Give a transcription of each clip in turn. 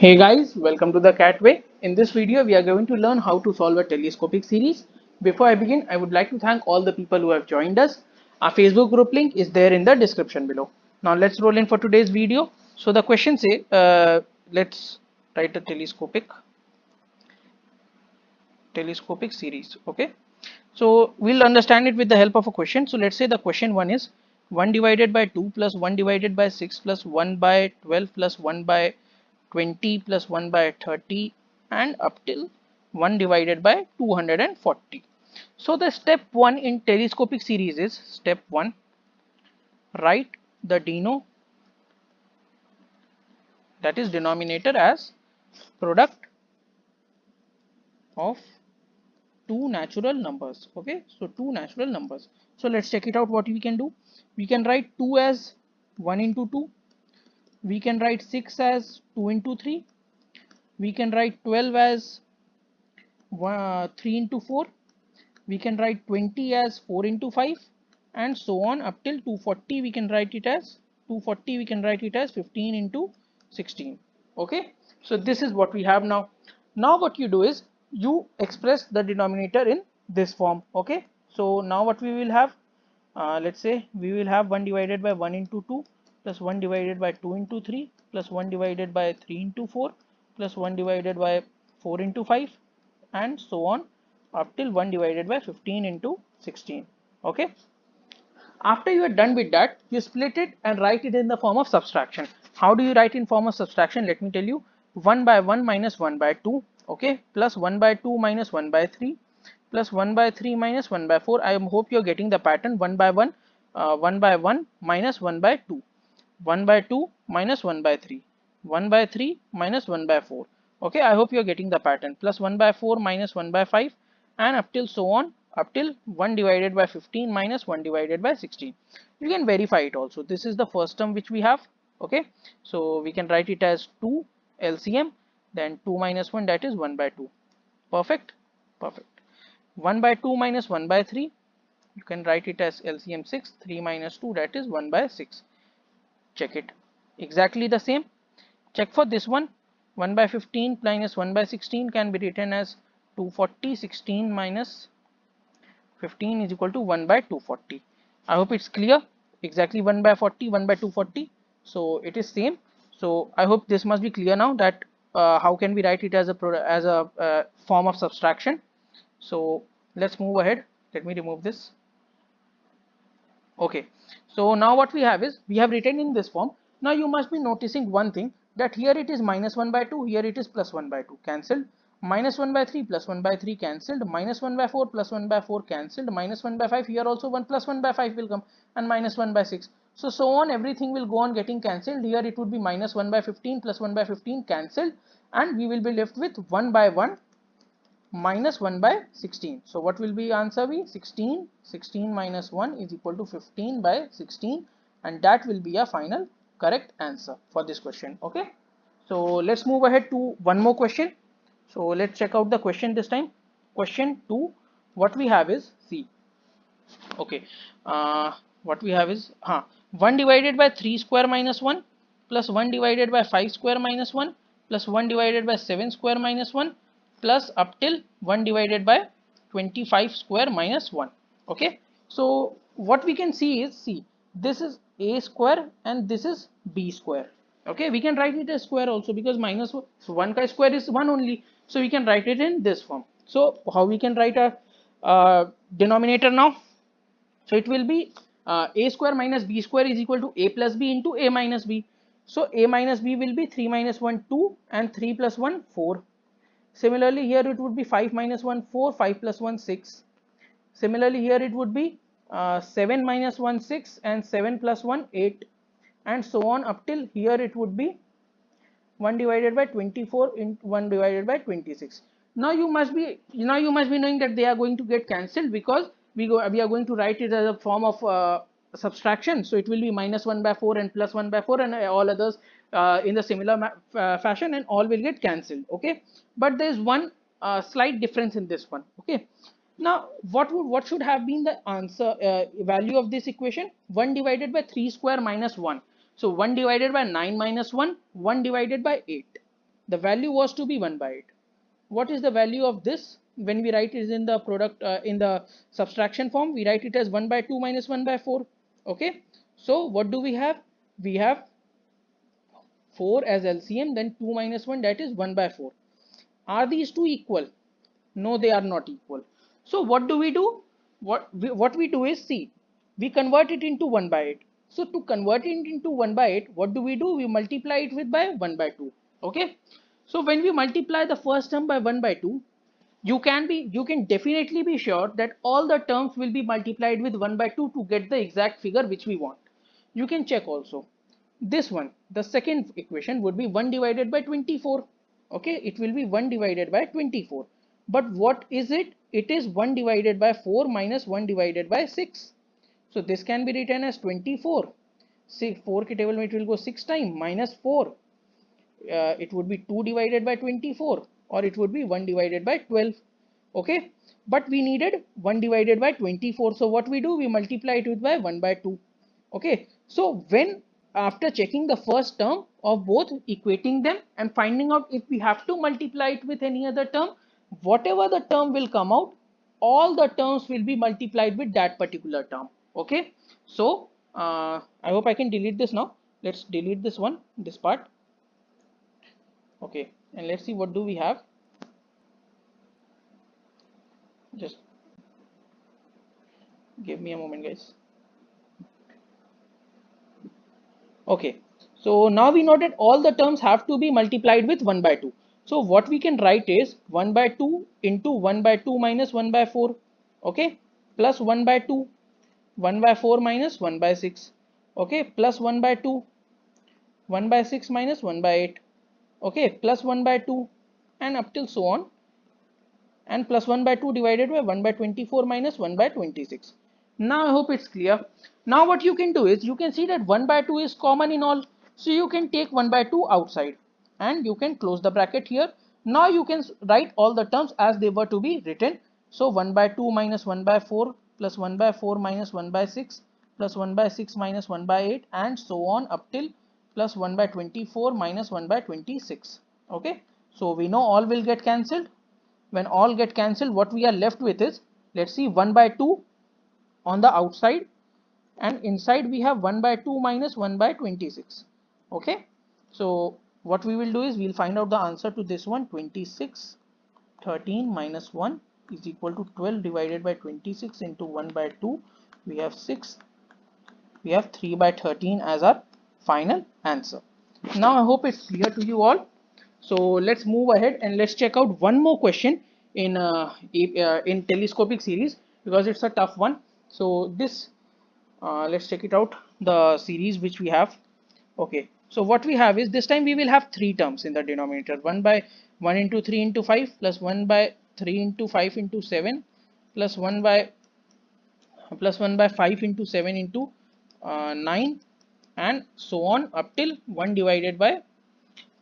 Hey guys, welcome to the Catway. In this video, we are going to learn how to solve a telescopic series. Before I begin, I would like to thank all the people who have joined us. Our Facebook group link is there in the description below. Now let's roll in for today's video. So the question say, let's write a telescopic series. Okay. So we'll understand it with the help of a question. So let's say the question one is 1 divided by 2 plus 1 divided by 6 plus 1 by 12 plus 1 by 20 plus 1 by 30 and up till 1 divided by 240. So the step 1 in telescopic series is step 1, write the deno, that is denominator, as product of two natural numbers. Okay, so two natural numbers. So let's check it out. What we can do, we can write 2 as 1 into 2, we can write 6 as 2 into 3, we can write 12 as 3 into 4, we can write 20 as 4 into 5, and so on up till 240. We can write it as 240, we can write it as 15 into 16. Okay, so this is what we have now. Now what you do is you express the denominator in this form. Okay, so now what we will have, let's say we will have 1 divided by 1 into 2 plus 1 divided by 2 into 3 plus 1 divided by 3 into 4 plus 1 divided by 4 into 5 and so on up till 1 divided by 15 into 16. Okay, after you are done with that, you split it and write it in the form of subtraction. How do you write in form of subtraction? Let me tell you. 1 by 1 minus 1 by 2, okay, plus 1 by 2 minus 1 by 3 plus 1 by 3 minus 1 by 4. I hope you're getting the pattern. 1 by 1, 1 by 1 minus 1 by 2, 1 by 2 minus 1 by 3, 1 by 3 minus 1 by 4. Okay, I hope you're getting the pattern. Plus 1 by 4 minus 1 by 5 and up till so on up till 1 divided by 15 minus 1 divided by 16. You can verify it also. This is the first term which we have. Okay, so we can write it as 2 LCM, then 2 minus 1, that is 1 by 2. Perfect, perfect. 1 by 2 minus 1 by 3, you can write it as LCM 6. 3 minus 2, that is 1 by 6. Check it, exactly the same. Check for this one. 1 by 15 minus 1 by 16 can be written as 240. 16 minus 15 is equal to 1 by 240. I hope it's clear. Exactly 1 by 40, 1 by 240. So it is same. So I hope this must be clear now that how can we write it as a form of subtraction. So let's move ahead. Let me remove this. Okay, so now what we have is we have written in this form. Now you must be noticing one thing, that here it is minus 1 by 2, here it is plus 1 by 2, cancelled. Minus 1 by 3 plus 1 by 3 cancelled. Minus 1 by 4 plus 1 by 4 cancelled. Minus 1 by 5, here also 1 plus 1 by 5 will come, and minus 1 by 6. So on everything will go on getting cancelled. Here it would be minus 1 by 15 plus 1 by 15 cancelled, and we will be left with 1 by 1 minus 1 by 16. So what will be answer be 16. 16 minus 1 is equal to 15 by 16, and that will be a final correct answer for this question. Okay, so let's move ahead to one more question. So let's check out the question this time. Question 2, what we have is C. Okay, what we have is 1 divided by 3 square minus 1 plus 1 divided by 5 square minus 1 plus 1 divided by 7 square minus 1 plus up till 1 divided by 25 square minus 1. Okay, so what we can see is, see, this is a square and this is b square. Okay, we can write it as square also because minus 1 ka square is 1 only, so we can write it in this form. So how we can write a denominator now? So it will be a square minus b square is equal to a plus b into a minus b. So a minus b will be 3 minus 1 2 and 3 plus 1 4. Similarly here it would be 5 minus 1 4, 5 plus 1 6. Similarly here it would be 7 minus 1 6 and 7 plus 1 8, and so on up till here it would be 1 divided by 24 into 1 divided by 26. Now you must be knowing that they are going to get cancelled because we are going to write it as a form of subtraction. So it will be minus 1 by 4 and plus 1 by 4 and all others in the similar fashion, and all will get cancelled. Okay, but there is one slight difference in this one. Okay, now what should have been the answer value of this equation? 1 divided by 3 square minus 1. So 1 divided by 9 minus 1, 1 divided by 8. the value was to be 1 by 8. What is the value of this? When we write it in the product in the subtraction form, we write it as 1 by 2 minus 1 by 4. Okay, so what do we have? We have 4 as LCM, then 2 minus 1, that is 1 by 4. Are these two equal? No, they are not equal. So what do we do? What we do is, see, we convert it into 1 by 8. So to convert it into 1 by 8, what do? We multiply it with by 1 by 2. Okay. So when we multiply the first term by 1 by 2, you can definitely be sure that all the terms will be multiplied with 1 by 2 to get the exact figure which we want. You can check also. This one, the second equation would be 1 divided by 24. Okay, it will be 1 divided by 24. But what is it? It is 1 divided by 4 minus 1 divided by 6. So this can be written as 24. See, 4 ke table mein it will go 6 times minus 4. It would be 2 divided by 24, or it would be 1 divided by 12. Okay, but we needed 1 divided by 24. So what we do? We multiply it with by 1 by 2. Okay, so when after checking the first term of both, equating them and finding out if we have to multiply it with any other term, whatever the term will come out, all the terms will be multiplied with that particular term. Okay, so I hope I can delete this now. Let's delete this one, this part. Okay, and let's see what do we have. Just give me a moment, guys. Okay, so now we know that all the terms have to be multiplied with 1 by 2. So what we can write is 1 by 2 into 1 by 2 minus 1 by 4. Okay, plus 1 by 2, 1 by 4 minus 1 by 6. Okay, plus 1 by 2, 1 by 6 minus 1 by 8. Okay, plus 1 by 2, and up till so on, and plus 1 by 2 divided by 1 by 24 minus 1 by 26. Now I hope it's clear. Now what you can do is, you can see that 1 by 2 is common in all. So you can take 1 by 2 outside and you can close the bracket here. Now you can write all the terms as they were to be written. So 1 by 2 minus 1 by 4 plus 1 by 4 minus 1 by 6 plus 1 by 6 minus 1 by 8, and so on up till plus 1 by 24 minus 1 by 26. Okay, so we know all will get cancelled. When all get cancelled, what we are left with is, let's see, 1 by 2 on the outside, and inside we have 1 by 2 minus 1 by 26. Okay, so what we will do is, we'll find out the answer to this one. 26, 13 minus 1 is equal to 12 divided by 26 into 1 by 2. We have 6. We have 3 by 13 as our final answer. Now I hope it's clear to you all. So let's move ahead and let's check out one more question in telescopic series, because it's a tough one. So this let's check it out, the series which we have. Okay, so what we have is, this time we will have three terms in the denominator: 1 by 1 into 3 into 5 plus 1 by 3 into 5 into 7 plus 1 by 5 into 7 into 9, and so on up till 1 divided by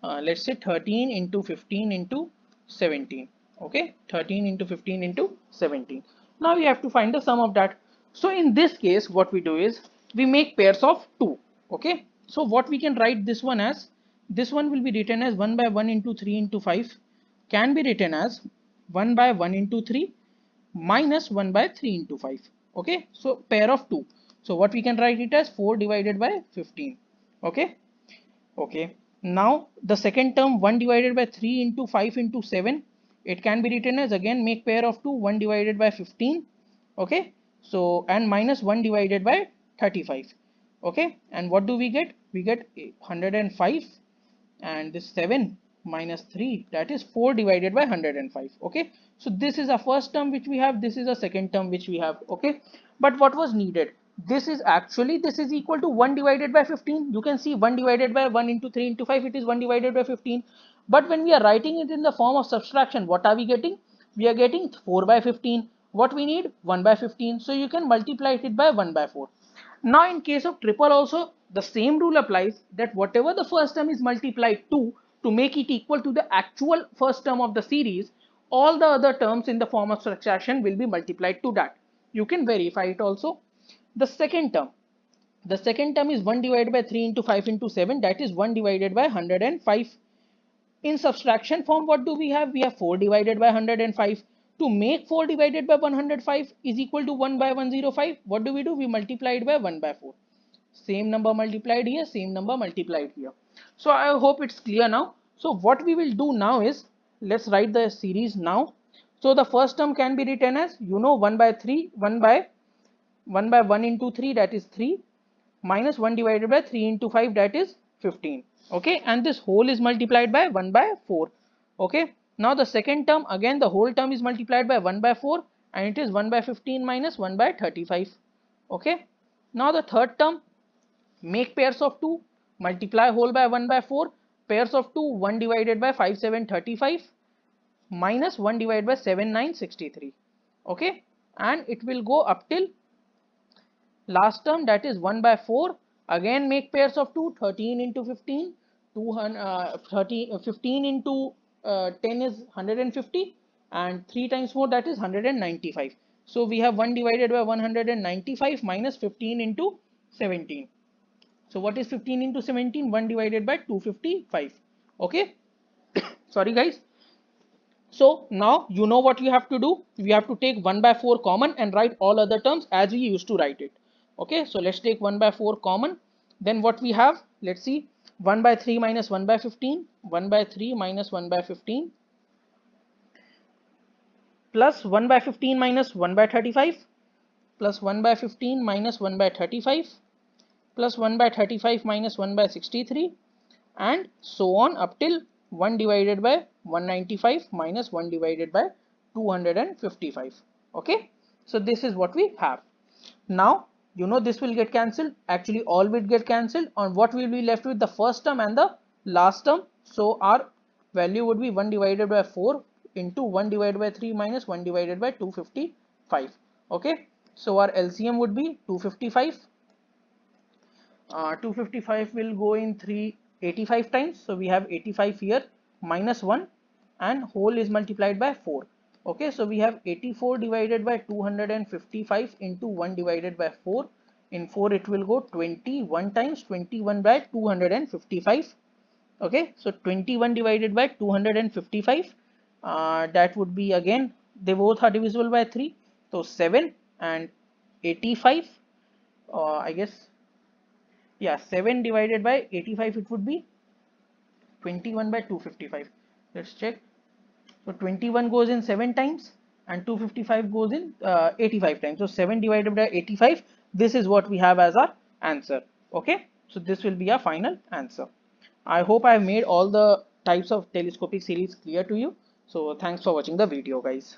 let's say 13 into 15 into 17. Okay, 13 into 15 into 17. Now we have to find the sum of that. So in this case, what we do is, we make pairs of 2. Okay, so what we can write this one as, this one will be written as 1 by 1 into 3 into 5, can be written as 1 by 1 into 3 minus 1 by 3 into 5. Okay, so pair of 2. So what we can write it as, 4 divided by 15. Okay, okay, now the second term, 1 divided by 3 into 5 into 7, it can be written as, again make pair of 2, 1 divided by 15. Okay, so and minus 1 divided by 35. Okay, and what do we get? We get 105, and this 7 minus 3, that is 4 divided by 105. Okay, so this is a first term which we have, this is a second term which we have. Okay, but what was needed? This is actually, this is equal to 1 divided by 15. You can see 1 divided by 1 into 3 into 5, it is 1 divided by 15. But when we are writing it in the form of subtraction, what are we getting? We are getting 4 by 15. What we need? 1 by 15. So you can multiply it by 1 by 4. Now in case of triple also, the same rule applies, that whatever the first term is multiplied to make it equal to the actual first term of the series, all the other terms in the form of subtraction will be multiplied to that. You can verify it also. The second term is 1 divided by 3 into 5 into 7, that is 1 divided by 105. In subtraction form, what do we have? We have 4 divided by 105. To make 4 divided by 105 is equal to 1 by 105, what do? We multiply it by 1 by 4. Same number multiplied here, same number multiplied here. So I hope it's clear now. So what we will do now is, let's write the series now. So the first term can be written as, 1 by 3, 1 by 1 into 3, that is 3, minus 1 divided by 3 into 5, that is 15. Okay, and this whole is multiplied by 1 by 4. Okay, now the second term, again the whole term is multiplied by 1 by 4, and it is 1 by 15 minus 1 by 35. Okay, now the third term, make pairs of 2, multiply whole by 1 by 4, pairs of 2, 1 divided by 5 7 35 minus 1 divided by 7 9 63. Okay, and it will go up till last term, that is 1 by 4. Again make pairs of 2, 13 into 15, 15 into 10 is 150, and 3 times more, that is 195. So we have 1 divided by 195 minus 15 into 17. So what is 15 into 17? 1 divided by 255. Okay, sorry guys. So now you know what you have to do. We have to take 1 by 4 common and write all other terms as we used to write it. Okay, so let's take 1 by 4 common. Then what we have, let's see, 1 by 3 minus 1 by 15, 1 by 3 minus 1 by 15, plus 1 by 15 minus 1 by 35, plus 1 by 15 minus 1 by 35, plus 1 by 35 minus 1 by 63, and so on up till 1 divided by 195 minus 1 divided by 255. Okay, so this is what we have. Now this will get cancelled, actually all will get cancelled, on what will be left with? The first term and the last term. So our value would be 1 divided by 4 into 1 divided by 3 minus 1 divided by 255. Okay, so our LCM would be 255. 255 will go in 385 times, so we have 85 here, minus 1, and whole is multiplied by 4. Okay, so we have 84 divided by 255 into 1 divided by 4. In 4 it will go 21 times, 21 by 255. Okay, so 21 divided by 255, that would be, again they both are divisible by 3, so 7 and 85, I guess, yeah, 7 divided by 85, it would be 21 by 255. Let's check. So 21 goes in 7 times and 255 goes in 85 times. So 7 divided by 85, this is what we have as our answer. Okay, so this will be our final answer. I hope I have made all the types of telescopic series clear to you. So thanks for watching the video, guys.